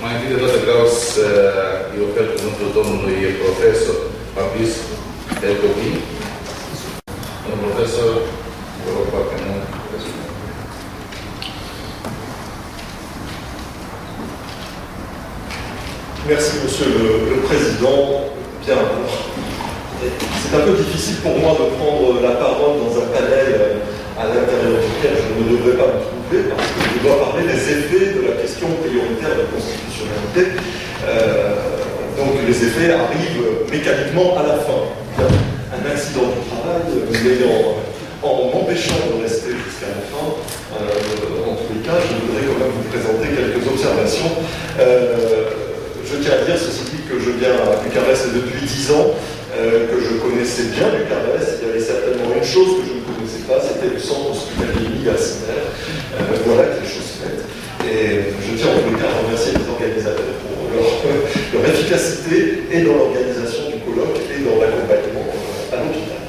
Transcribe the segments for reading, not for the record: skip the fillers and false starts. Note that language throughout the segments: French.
Mai întâi de toate vreau să îi ofer cuvântul domnului profesor Fabrice Delcovi. Domnul profesor, vă rog foarte mult. Merci, Monsieur le Président. Bien, c'est un peu difficile pour moi de prendre la parole dans un panel à l'intérieur duquel je ne devrais pas me trouver, parce que je dois parler des effets de la question prioritaire de constitutionnalité. Donc les effets arrivent mécaniquement à la fin. Un accident du travail, en m'empêchant de rester jusqu'à la fin, en tous les cas, je voudrais quand même vous présenter quelques observations. Je tiens à dire, ceci dit, que je viens à Bucarest depuis 10 ans, que je connaissais bien Bucarest. Il y avait certainement une chose que je ne connaissais pas, c'était le centre hospitalier universitaire. Voilà que les choses faites. Et je tiens en tous les cas à remercier les organisateurs pour leur efficacité et dans l'organisation du colloque et dans l'accompagnement à l'hôpital.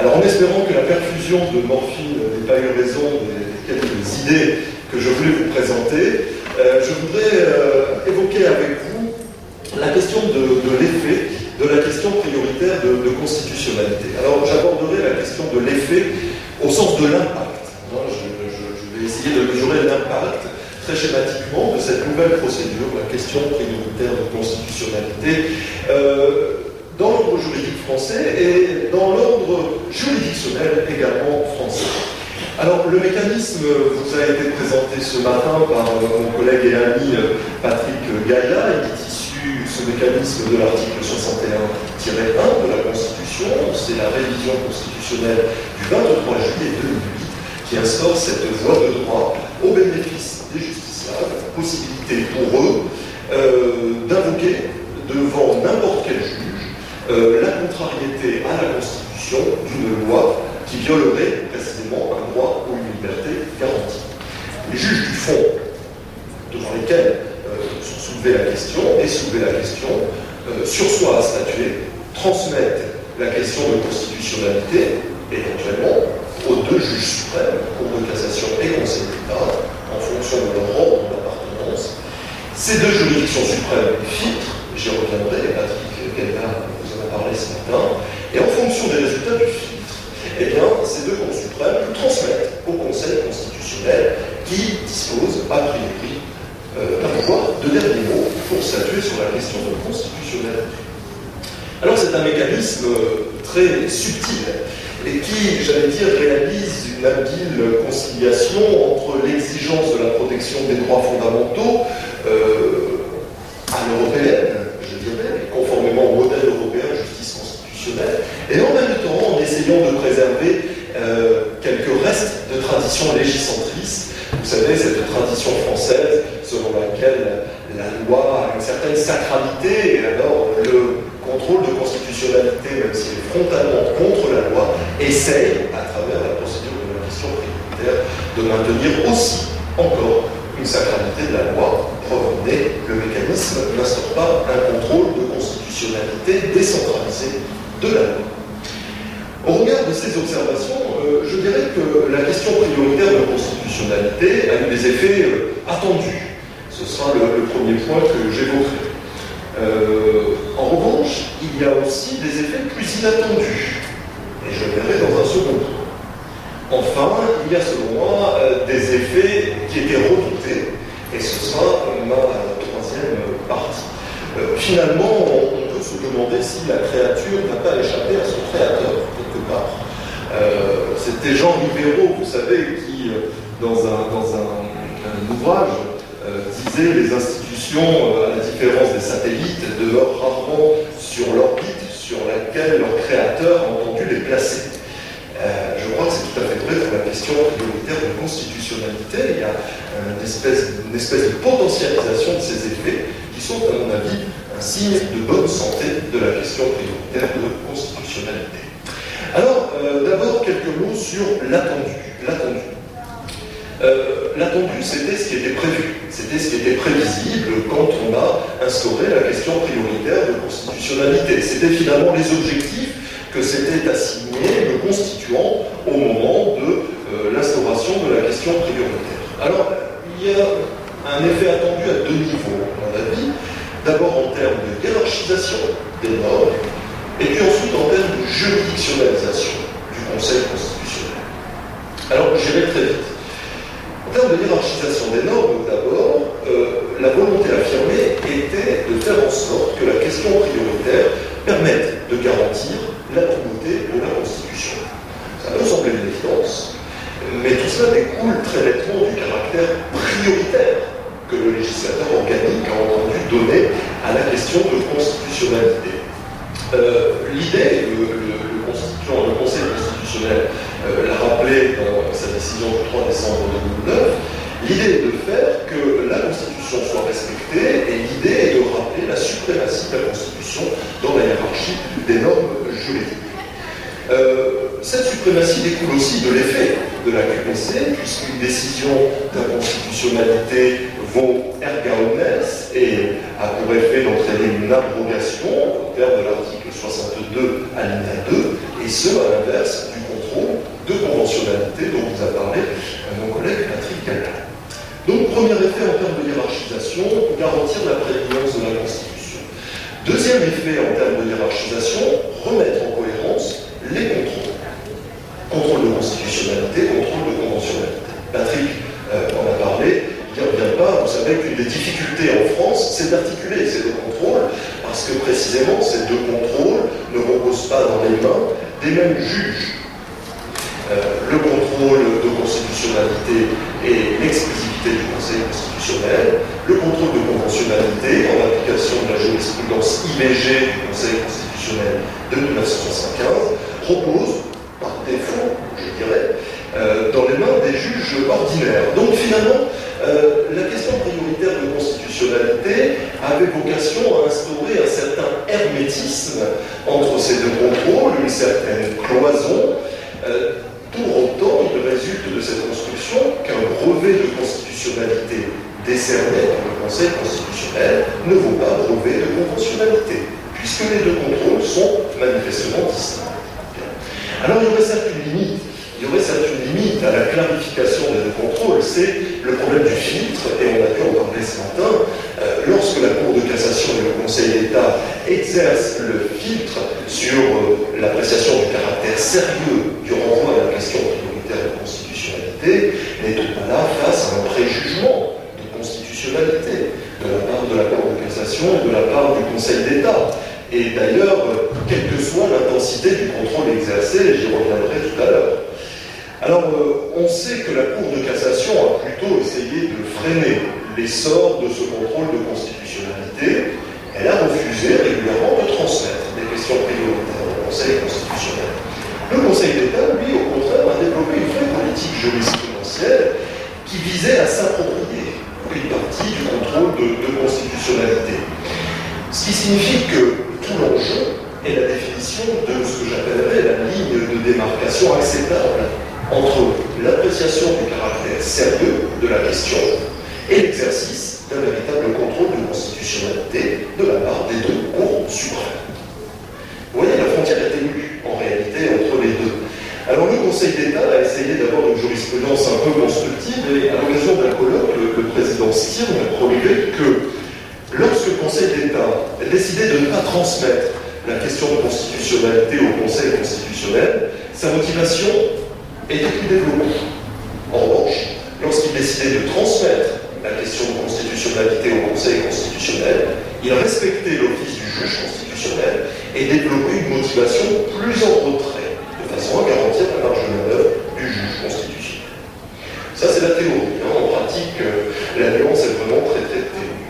Alors en espérant que la perfusion de morphine n'ait pas eu raison des quelques idées que je voulais vous présenter, je voudrais évoquer avec vous la question de l'effet, de la question prioritaire de constitutionnalité. Alors j'aborderai la question de l'effet au sens de l'impact. Je vais essayer de mesurer l'impact très schématiquement de cette nouvelle procédure, la question prioritaire de constitutionnalité, dans l'ordre juridique français et dans l'ordre juridictionnel également français. Alors, le mécanisme vous a été présenté ce matin par mon collègue et ami Patrick Gaïa. Il est issu, ce mécanisme, de l'article 61-1 de la Constitution. C'est la révision constitutionnelle du 23 juillet 2008 qui instaure cette voie de droit au bénéfice des justiciables, la possibilité pour eux d'invoquer devant n'importe quel juge la contrariété à la Constitution d'une loi qui violerait précisément un droit ou une liberté garantie. Les juges du fond, devant lesquels sont soulevées la question, sursoient à statuer, transmettent la question de constitutionnalité, éventuellement, aux deux juges suprêmes, Cour de cassation et Conseil d'État, en fonction de leur ordre d'appartenance. Ces deux juridictions suprêmes filtrent, j'y reviendrai, Patrick Gaïa vous en a parlé ce matin, et en fonction des résultats du filtre, eh bien, ces deux cours suprêmes transmettent au Conseil constitutionnel qui dispose, a priori, d'un pouvoir de dernier mot pour statuer sur la question de constitutionnalité. Alors, c'est un mécanisme très subtil et qui, j'allais dire, réalise une habile conciliation entre l'exigence de la protection des droits fondamentaux à l'européenne, je dirais, conformément au modèle européen de justice constitutionnelle, et en même temps en essayant de préserver quelques restes de tradition légicentrice. Vous savez, cette tradition française selon laquelle la loi a une certaine sacralité, et alors le contrôle de constitutionnalité, même s'il est frontalement contre la loi, essaye, à travers la procédure de la question prioritaire, de maintenir aussi encore une sacralité de la loi. Revenez, le mécanisme n'instaure pas un contrôle de constitutionnalité décentralisé de la loi. Au regard de ces observations, je dirais que la question prioritaire de constitutionnalité a eu des effets attendus. Ce sera le premier point que j'évoquerai. En revanche, il y a aussi des effets plus inattendus, et je verrai dans un second temps. Enfin, il y a selon moi des effets qui étaient redoutés, et ce sera ma troisième partie. Finalement, on peut se demander si la créature n'a pas échappé à son créateur, quelque part. C'était Jean Rivero, vous savez, qui, dans un ouvrage, disait « Les institutions, à la différence des satellites, demeurent rarement sur l'orbite sur laquelle leur créateur a entendu les placer ». Je crois que c'est tout à fait vrai pour la question prioritaire de constitutionnalité. Il y a une espèce de potentialisation de ces effets qui sont, à mon avis, un signe de bonne santé de la question prioritaire de constitutionnalité. Alors, d'abord, quelques mots sur l'attendu. L'attendu, c'était ce qui était prévu, c'était ce qui était prévisible quand on a instauré la question prioritaire de constitutionnalité. C'était finalement les objectifs que s'était assigné le constituant au moment de l'instauration de la question prioritaire. Alors, il y a un effet attendu à deux niveaux. hiérarchisation des normes, et puis ensuite en termes de juridictionnalisation du Conseil constitutionnel. Alors, j'irai très vite. En termes de hiérarchisation des normes, d'abord, la volonté affirmée était de faire en sorte que la question prioritaire permette de garantir la primauté de la Constitution. Ça peut sembler une évidence, mais tout cela découle très nettement du caractère prioritaire que le législateur organique a entendu donner à la question de constitutionnalité. L'idée, le Conseil constitutionnel l'a rappelé dans sa décision du 3 décembre 2009, l'idée est de faire que la Constitution soit respectée et l'idée est de rappeler la suprématie de la Constitution dans la hiérarchie des normes juridiques. Cette suprématie découle aussi de l'effet de la QPC, puisqu'une décision d'inconstitutionnalité vaut erga omnes et a pour effet d'entraîner une abrogation au terme de l'article 62 alinéa 2, et ce à l'inverse du contrôle de conventionnalité dont vous a parlé mon collègue Patrick Gattaz. Donc, premier effet en termes de hiérarchisation, garantir la prééminence de la Constitution. Deuxième effet en termes de hiérarchisation, remettre en cohérence les contrôles. Contrôle de constitutionnalité, contrôle de conventionnalité. Patrick en a parlé, il n'y revient pas. Vous savez qu'une des difficultés en France, c'est d'articuler ces deux contrôles, parce que précisément, ces deux contrôles ne reposent pas dans les mains des mêmes juges. Le contrôle de constitutionnalité et l'exclusivité du Conseil constitutionnel, le contrôle de conventionnalité en application de la jurisprudence IVG du Conseil constitutionnel de 1975 repose, par défaut, je dirais, dans les mains des juges ordinaires. Donc finalement, la question prioritaire de constitutionnalité avait vocation à instaurer un certain hermétisme entre ces deux contrôles, une certaine cloison. Pour autant, il résulte de cette construction qu'un brevet de constitutionnalité décerné par le Conseil constitutionnel ne vaut pas brevet de conventionnalité, puisque les deux contrôles sont manifestement distincts. Alors il y aurait certes une limite à la clarification des deux contrôles, c'est le problème du filtre, et on a pu en parler ce matin. Lorsque la Cour de cassation et le Conseil d'État exercent le filtre sur l'appréciation du caractère sérieux du renvoi à la question prioritaire de constitutionnalité, n'est-on pas là face à un préjugement de constitutionnalité de la part de la Cour de cassation et de la part du Conseil d'État? Et d'ailleurs, quelle que soit l'intensité du contrôle exercé, et j'y reviendrai tout à l'heure. Alors, on sait que la Cour de cassation a plutôt essayé de freiner l'essor de ce contrôle de constitutionnalité. Elle a refusé régulièrement de transmettre des questions prioritaires au Conseil constitutionnel. Le Conseil d'État, lui, au contraire, a développé une vraie politique jurisprudentielle qui visait à s'approprier une partie du contrôle de constitutionnalité. Ce qui signifie que tout l'enjeu est la définition de ce que j'appellerais la ligne de démarcation acceptable entre l'appréciation du caractère sérieux de la question et l'exercice d'un véritable contrôle de constitutionnalité de la part des deux cours suprêmes. Vous voyez, la frontière est ténue, en réalité, entre les deux. Alors le Conseil d'État a essayé d'avoir une jurisprudence un peu constructive, et à l'occasion d'un colloque, le président Stirn a relevé que lorsque le Conseil d'État a décidé de ne pas transmettre la question de constitutionnalité au Conseil constitutionnel, sa motivation était plus développée. En revanche, lorsqu'il décidait de transmettre la question de constitutionnalité au Conseil constitutionnel, il respectait l'office du juge constitutionnel et développait une motivation plus en retrait, de façon à garantir la marge de manœuvre du juge constitutionnel. Ça, c'est la théorie. En pratique, la nuance est vraiment très ténue.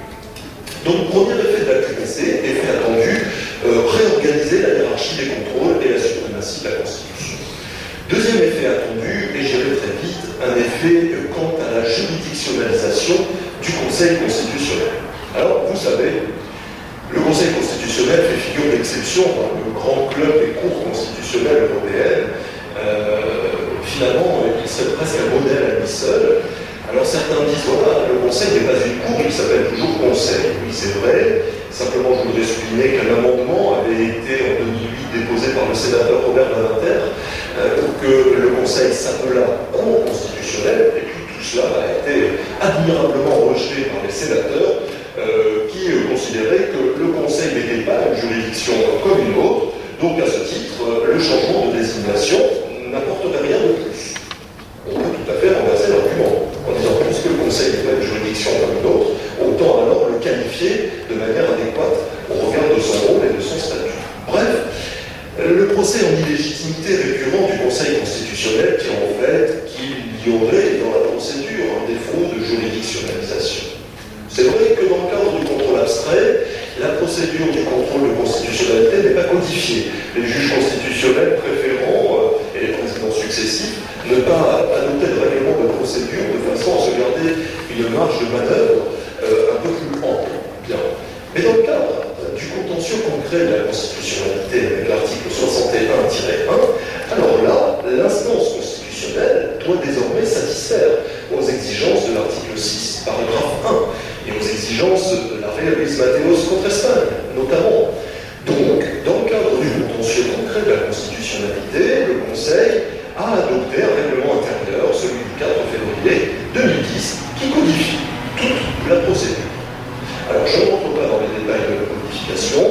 Donc, premier effet de la QPC, effet attendu, réorganiser la hiérarchie des contrôles et la suprématie de la Constitution. Deuxième effet attendu, et j'irai très vite, un effet quant à la juridictionnalisation du Conseil constitutionnel. Alors, vous savez, le Conseil constitutionnel fait figure d'exception dans le grand club des cours constitutionnelles européennes. Finalement, il serait presque un modèle à lui seul. Alors certains disent, voilà, le Conseil n'est pas une cour, il s'appelle toujours Conseil. Oui, c'est vrai. Simplement, je voudrais souligner qu'un amendement avait été en 2008 déposé par le sénateur Robert Badinter pour que le Conseil s'appelât Cour constitutionnelle, et puis tout cela a été admirablement rejeté par les sénateurs qui considéraient que le Conseil n'était pas une juridiction comme une autre. Donc à ce titre, le changement de désignation n'apporterait rien de plus. On peut tout à fait renverser l'argument en disant que puisque le Conseil n'est pas une juridiction comme une autre, autant alors le qualifier de manière adéquate au regard de son rôle et de son statut. Bref, le procès en illégitimité récurrent du Conseil constitutionnel qui en fait qu'il y aurait dans la procédure un défaut de juridictionnalisation. C'est vrai que dans le cadre du contrôle abstrait, la procédure du contrôle de constitutionnalité n'est pas codifiée. Les juges constitutionnels préférant, et les présidents successifs, ne pas adopter de règlement de procédure de façon à se garder une marge de manœuvre un peu plus ample. Bien. Mais dans le cadre du contentieux concret de la constitutionnalité avec l'article 61-1, alors là, l'instance constitutionnelle doit désormais satisfaire aux exigences de l'article 6, paragraphe 1, et aux exigences de la Vis Mateos contre Espagne, notamment. Donc, dans le cadre du contentieux concret de la constitutionnalité, le Conseil a adopté un règlement intérieur, celui du 4 février 2010, qui codifie toute la procédure. Alors, je ne rentre pas dans les détails de la codification,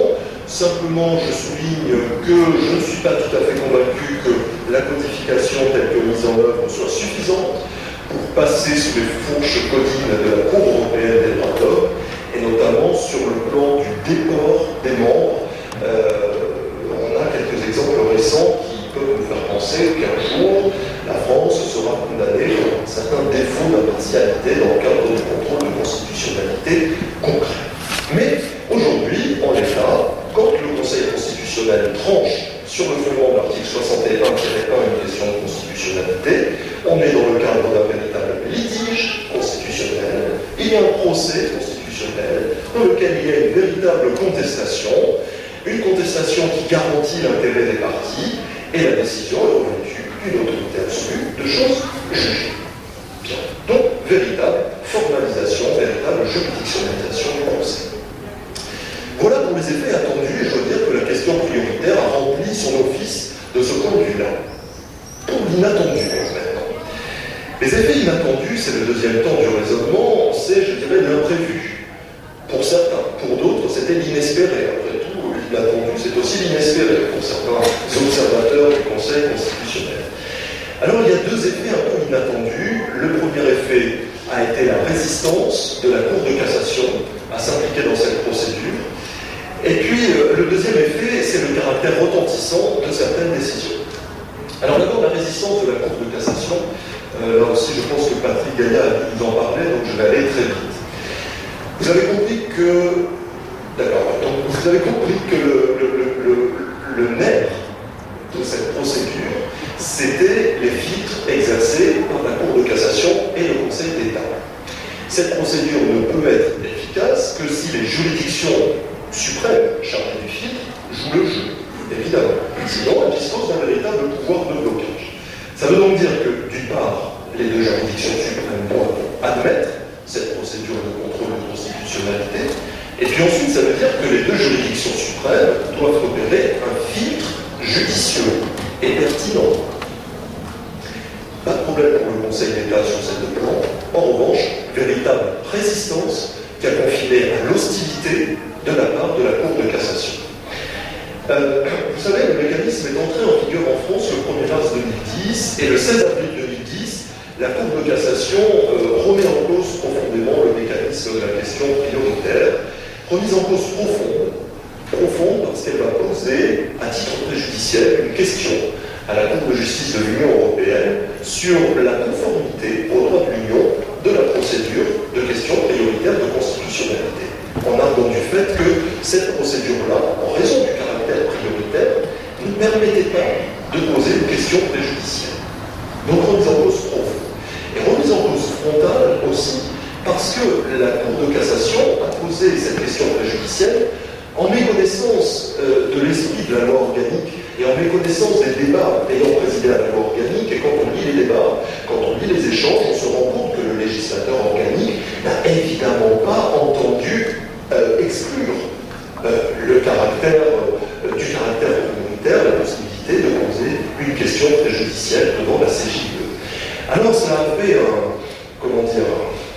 simplement je souligne que je ne suis pas tout à fait convaincu que la codification telle que mise en œuvre soit suffisante pour passer sous les fourches codines de la Cour européenne des droits de l'homme, et notamment sur le plan du déport des membres. On a quelques exemples récents qui peuvent nous faire penser qu'un jour, la France sera condamnée pour un certain défaut d'impartialité dans le cadre du contrôle de constitutionnalité concret. Mais aujourd'hui, en l'état, quand le Conseil constitutionnel tranche sur le fondement de l'article 61-1 une question de constitutionnalité, on est dans le cadre d'un véritable litige constitutionnel, il y a un procès constitutionnel dans lequel il y a une véritable contestation, une contestation qui garantit l'intérêt des parties, et la décision est revêtue d'une autorité absolue de choses jugées. Bien. Donc, véritable formalisation, véritable juridictionnalisation du Conseil. Voilà pour les effets attendus, et je veux dire que la question prioritaire a rempli son office de ce point de vue-là. Pour l'inattendu, maintenant. Les effets inattendus, c'est le deuxième temps du raisonnement, c'est, je dirais, l'imprévu. Pour certains, pour d'autres, c'était l'inespéré. Après tout, l'inattendu, c'est aussi l'inespéré pour certains observateurs du Conseil constitutionnel. Alors, il y a deux effets un peu inattendus. Le premier effet a été la résistance de la Cour de cassation à s'impliquer dans cette procédure. Et puis, le deuxième effet, c'est le caractère retentissant de certaines décisions. Alors d'abord, la résistance de la Cour de cassation. Là aussi, je pense que Patrick Gaillard a dû vous en parler, donc je vais aller très vite. Vous avez compris que... D'accord, donc vous avez compris que le nerf de cette procédure, c'était les filtres exercés par la Cour de cassation et le Conseil d'État. Cette procédure ne peut être efficace que si les juridictions suprêmes chargées du filtre jouent le jeu, évidemment. Sinon, elles disposent d'un véritable pouvoir de blocage. Ça veut donc dire que, d'une part, les deux juridictions suprêmes doivent admettre cette procédure de contrôle de constitutionnalité, et puis ensuite, ça veut dire que les deux juridictions suprêmes doivent opérer un filtre judicieux et pertinent. Pas de problème pour le Conseil d'État sur ces deux plans. En revanche, véritable résistance qui a confiné à l'hostilité de la part de la Cour de cassation. Vous savez, le mécanisme est entré en vigueur en France le 1er mars 2010, et le 16 avril 2010, la Cour de cassation remet en cause profondément le mécanisme de la question prioritaire, remise en cause profonde parce qu'elle va poser, à titre préjudiciel, une question à la Cour de justice de l'Union européenne sur la conformité au droit de l'Union de la procédure de question prioritaire de constitutionnalité, en arguant du fait que cette procédure-là, en raison du caractère prioritaire, ne permettait pas de poser une question préjudicielle. Donc remise en cause profonde. Et remise en cause frontale aussi, parce que la Cour de cassation a posé cette question préjudicielle en méconnaissance de l'esprit de la loi organique et en méconnaissance des débats ayant présidé à la loi organique. Et quand on lit les débats, quand on lit les échanges, on se rend compte que le législateur organique n'a évidemment pas entendu exclure du caractère communautaire la possibilité de poser une question préjudicielle devant la CJUE. Alors ça a fait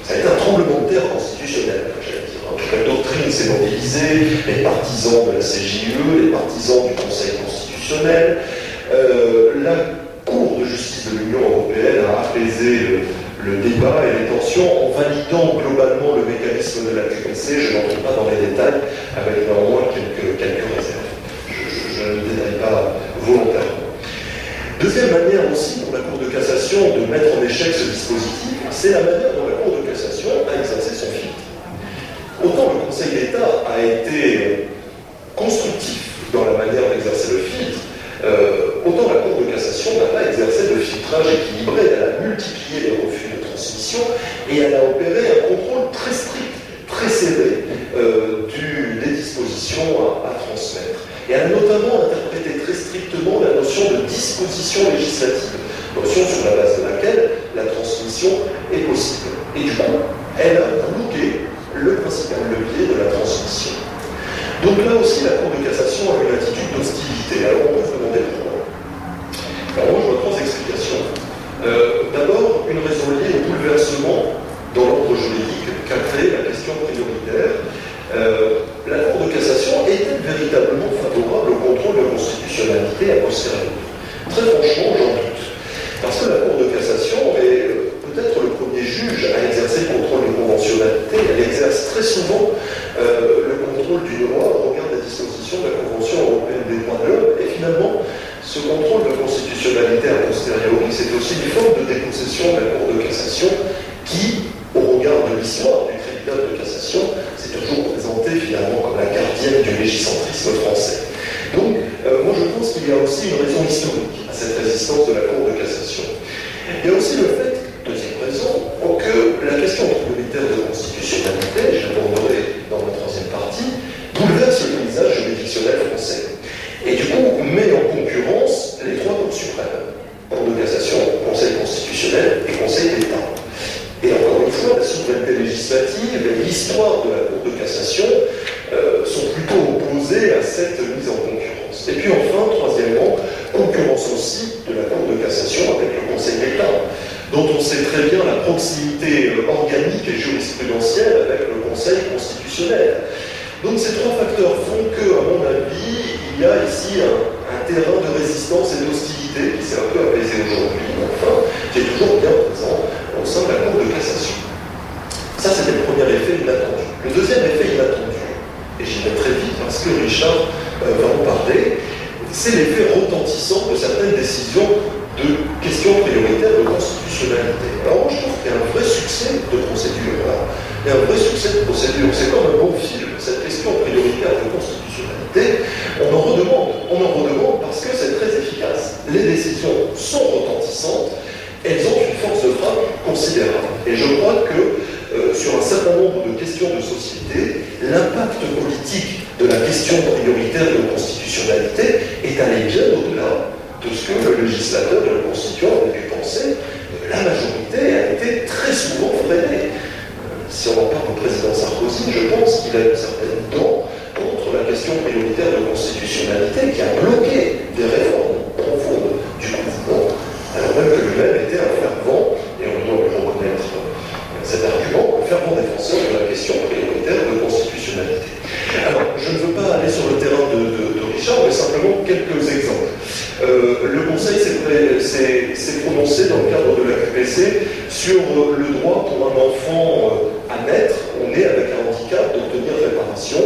ça a été un tremblement de terre constitutionnel, j'allais dire. Toute la doctrine s'est mobilisée, les partisans de la CJUE, les partisans du Conseil constitutionnel. La Cour de justice de l'Union européenne a apaisé le débat et les tensions en validant globalement le mécanisme de la QPC. Je n'entre pas dans les détails, avec néanmoins quelques réserves. Je ne détaille pas volontairement. Deuxième manière aussi pour la Cour de cassation de mettre en échec ce dispositif, c'est la manière dont la Cour de cassation a exercé son filtre. Autant le Conseil d'État a été constructif dans la manière d'exercer le filtre, autant la Cour de cassation n'a pas exercé de filtrage équilibré. Elle a multiplié les refus de transmission et elle a opéré un contrôle très strict, très serré des dispositions à transmettre. Et elle a notamment interprété très strictement la notion de disposition législative, notion sur la base de laquelle la transmission est possible. Et du coup, elle a bloqué le principal levier de la transmission. Donc là aussi, la Cour de cassation a une attitude d'hostilité. Alors on peut se demander pourquoi. Alors moi, je vois trois explications. D'abord, une raison liée au bouleversement dans l'ordre juridique qu'a créé la question prioritaire. La Cour de cassation est-elle véritablement favorable au contrôle de constitutionnalité a posteriori? Très franchement, j'en doute. Parce que la Cour de cassation est peut-être le premier juge à exercer le contrôle de conventionnalité. Elle exerce très souvent le contrôle d'une loi au regard des dispositions de la Convention européenne des droits de l'homme. Et finalement, ce contrôle de constitutionnalité a posteriori, c'est aussi une forme de dépossession de la Cour de cassation qui, au regard de l'histoire du tribunal de cassation, s'est toujours présentée finalement comme la gardienne du légicentrisme français. Donc, moi je pense qu'il y a aussi une raison historique à cette résistance de la Cour de cassation. Il y a aussi le fait, deuxième raison, que la question prioritaire de constitutionnalité, j'aborderai dans ma troisième partie, bouleverse le paysage juridictionnel français. Et du coup, met en concurrence les trois cours suprêmes, Cour de cassation, Conseil constitutionnel et Conseil d'État. Et encore une fois, la souveraineté législative et l'histoire de la Cour de cassation sont plutôt opposées à cette mise en concurrence. Et puis enfin, troisièmement, concurrence aussi de la Cour de cassation avec le Conseil d'État, dont on sait très bien la proximité organique et jurisprudentielle avec le Conseil constitutionnel. Donc ces trois facteurs font que, à mon avis, il y a ici un terrain de résistance et d'hostilité qui s'est un peu apaisé aujourd'hui, mais enfin, qui est toujours bien présent au sein de la Cour de cassation. Ça, c'était le premier effet inattendu. Le deuxième effet inattendu, et j'y vais très vite parce que Richard va en parler, c'est l'effet retentissant de certaines décisions de questions prioritaires de constitutionnalité. Alors moi, je trouve qu'il y a un vrai succès de procédure là. Il y a un vrai succès de procédure. C'est comme un bon film. Cette question prioritaire de constitutionnalité, on en redemande parce que c'est très efficace. Les décisions sont retentissantes, elles ont une force de frappe considérable. Et je crois que sur un certain nombre de questions de société, l'impact politique de la question prioritaire de constitutionnalité est allé bien au-delà de ce que le législateur et le constituant avait pu penser. La majorité a été très souvent freinée. Si on en parle au président Sarkozy, je pense qu'il a une certaine dent contre la question prioritaire de constitutionnalité qui a bloqué des réformes profondes du gouvernement, alors même que lui-même était un fervent, et on doit lui reconnaître cet argument, un fervent défenseur de la question prioritaire de constitutionnalité. Alors, je ne veux pas aller sur le terrain de Richard, mais simplement quelques exemples. Le Conseil s'est prononcé dans le cadre de la QPC sur le droit pour un enfant à naître, on est avec un handicap, d'obtenir réparation.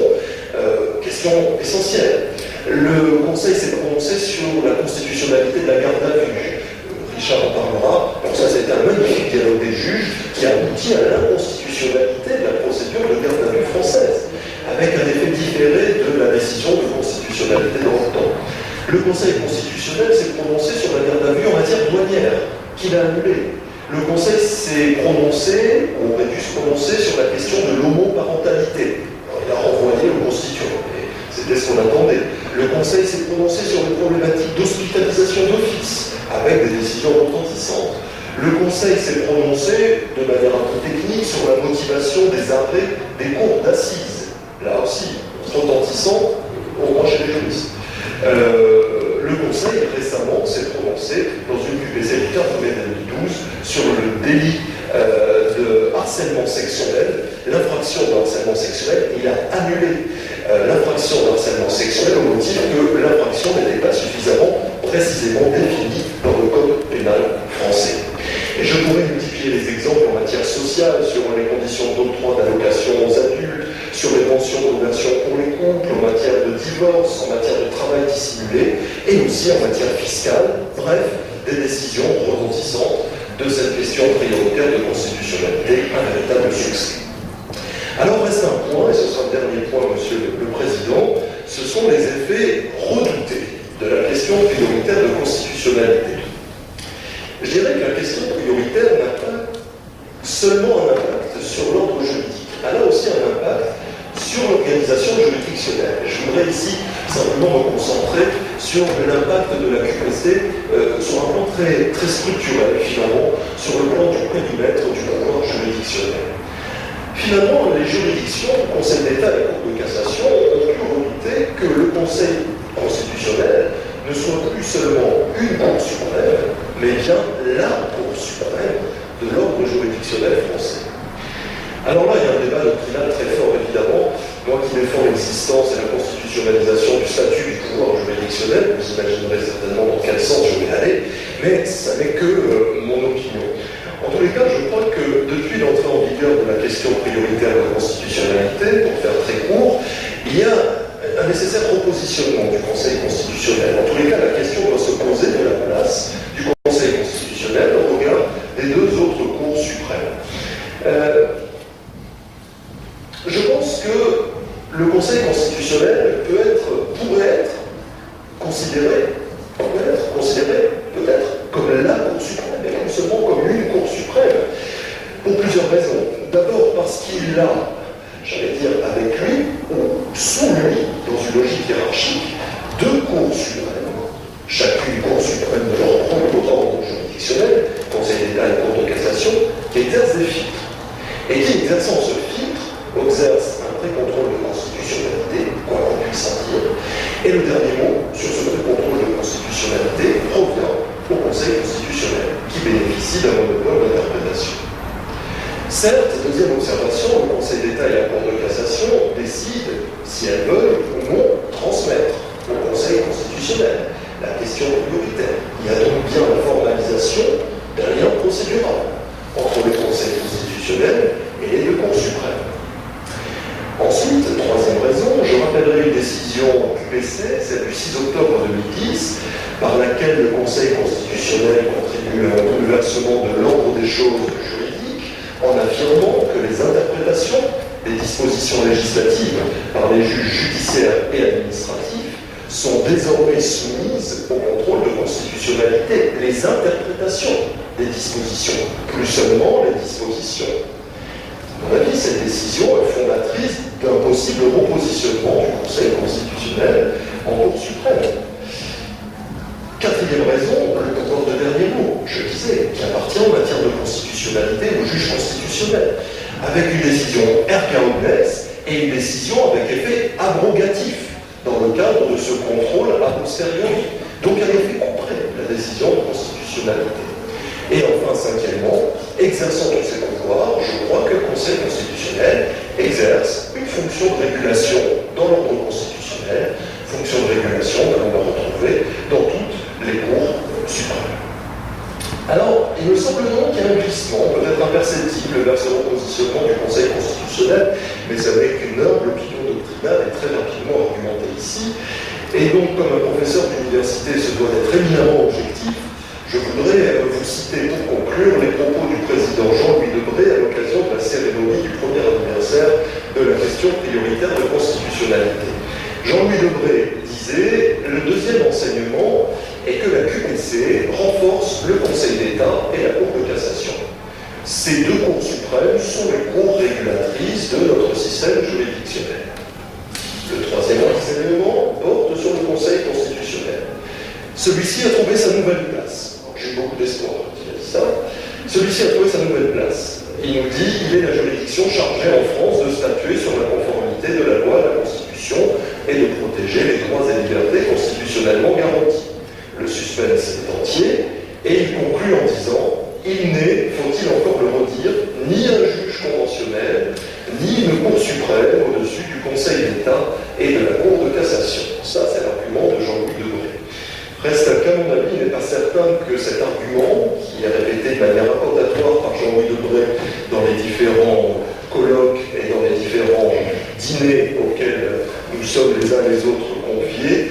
Question essentielle. Le Conseil s'est prononcé sur la constitutionnalité de la garde à vue. Richard en parlera. Donc ça, c'était un magnifique dialogue des juges qui aboutit à l'inconstitutionnalité de la procédure de garde à vue française, avec un effet différé de la décision de constitutionnalité dans le temps. Le Conseil constitutionnel s'est prononcé sur la garde à vue en matière douanière, qu'il a annulée. Le Conseil s'est prononcé, ou aurait dû se prononcer, sur la question de l'homoparentalité. Alors, il a renvoyé au constituant, et c'était ce qu'on attendait. Le Conseil s'est prononcé sur les problématiques d'hospitalisation d'office, avec des décisions retentissantes. Le Conseil s'est prononcé, de manière un peu technique, sur la motivation des arrêts des cours d'assises. Là aussi, retentissant, au moins chez les juristes. Le Conseil récemment s'est prononcé dans une QPC du 4 mai 2012 sur le délit de harcèlement sexuel, l'infraction de harcèlement sexuel, il a annulé l'infraction de harcèlement sexuel au motif que l'infraction n'était pas suffisamment précisément définie dans le code pénal français. Et je pourrais multiplier les exemples en matière sociale sur les conditions d'octroi d'allocations aux adultes, sur les pensions d'ovulation pour les couples, en matière de divorce, en matière de travail dissimulé, et aussi en matière fiscale, bref, des décisions retentissantes de cette question prioritaire de constitutionnalité, un véritable succès. Alors reste un point, et ce sera le dernier point, Monsieur le Président, ce sont les effets redoutés de la question prioritaire de constitutionnalité. Je dirais que la question prioritaire n'a pas seulement un impact sur l'ordre juridique, elle a aussi un impact sur l'organisation juridictionnelle. Je voudrais ici simplement me concentrer sur l'impact de la QPC sur un plan très structurel, finalement, sur le plan du périmètre du pouvoir juridictionnel. Finalement, les juridictions, le Conseil d'État et la Cour de cassation ont pu redouter que le Conseil constitutionnel ne soit plus seulement une Cour suprême, mais bien la Cour suprême de l'ordre juridictionnel français. Alors là, il y a un débat doctrinal très fort, évidemment. Moi qui défends l'existence et la constitutionnalisation du statut du pouvoir juridictionnel, vous imaginerez certainement dans quel sens je vais aller, mais ça n'est que mon opinion. En tous les cas, je crois que depuis l'entrée en vigueur de la question prioritaire de constitutionnalité, pour faire très court, il y a un nécessaire repositionnement du Conseil constitutionnel. En tous les cas, la question doit se poser de la place du Conseil constitutionnel au regard des deux autres cours suprêmes. Je pense que le Conseil constitutionnel pourrait être considéré peut-être comme la Cour suprême, et non seulement comme une Cour suprême, pour plusieurs raisons. D'abord parce qu'il a, j'allais dire avec lui, ou sous lui, dans une logique hiérarchique, deux cours suprêmes, chacune Cour suprême de leur propre ordre juridictionnel, Conseil d'État et Cour de cassation, qui exercent des filtres. Et qui, exerçant ce filtre, exerce un pré-contrôle de constitutionnalité, quoi qu'on puisse en dire, et le dernier mot sur ce pré-contrôle de constitutionnalité revient au Conseil constitutionnel, qui bénéficie d'un monopole d'interprétation. Certes, deuxième observation, le Conseil d'État et la Cour de cassation décident si elles veulent ou non transmettre au Conseil constitutionnel la question prioritaire. Il y a donc bien la formalisation d'un lien procédural entre le Conseil constitutionnel et les deux cours suprêmes. Ensuite, troisième raison, je rappellerai une décision QPC, celle du 6 octobre 2010, par laquelle le Conseil constitutionnel contribue à un bouleversement de l'ordre des choses juridiques en affirmant que les interprétations des dispositions législatives par les juges judiciaires et administratifs sont désormais soumises au contrôle de constitutionnalité. Les interprétations des dispositions, plus seulement les dispositions. À mon avis, cette décision est fondatrice d'un possible repositionnement du Conseil constitutionnel en Cour suprême. Quatrième raison, encore de dernier mot, je disais, qui appartient en matière de constitutionnalité au juge constitutionnel, avec une décision erga omnes et une décision avec effet abrogatif dans le cadre de ce contrôle a posteriori. Donc elle fait couper la décision de constitutionnalité. Et enfin, cinquièmement, exerçant tous ces pouvoirs, je crois que le Conseil constitutionnel exerce une fonction de régulation dans l'ordre constitutionnel, fonction de régulation que l'on va retrouver dans toutes les cours suprêmes. Alors, il me semble donc qu'il y a un glissement, peut-être imperceptible, vers ce repositionnement du Conseil constitutionnel, mais ça n'est qu'une humble opinion doctrinale et très rapidement argumentée ici. Et donc, comme un professeur d'université se doit d'être éminemment objectif, je voudrais vous citer pour conclure les propos du président Jean-Louis Debré à l'occasion de la cérémonie du premier anniversaire de la question prioritaire de constitutionnalité. Jean-Louis Debré disait « Le deuxième enseignement est que la QPC renforce le Conseil d'État et la Cour de cassation. Ces deux cours suprêmes sont les cours régulatrices de notre système juridictionnel. Le troisième enseignement porte sur le Conseil constitutionnel. Celui-ci a trouvé sa nouvelle place. J'ai beaucoup d'espoir quand il a dit ça. Celui-ci a trouvé sa nouvelle place. Il nous dit qu'il est la juridiction chargée en France de statuer sur la conformité de la loi à la Constitution et de protéger les droits et libertés constitutionnellement garantis. Le suspense est entier et il conclut en disant « Il n'est, faut-il encore le redire, ni un juge que cet argument, qui est répété de manière incantatoire par Jean-Louis Debré dans les différents colloques et dans les différents dîners auxquels nous sommes les uns les autres conviés,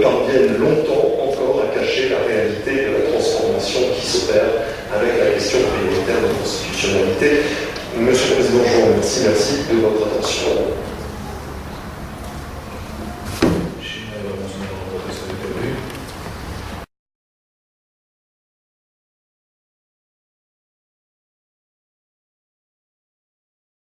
parviennent longtemps encore à cacher la réalité de la transformation qui s'opère avec la question prioritaire de constitutionnalité. Monsieur le Président, je vous remercie. Merci de votre attention.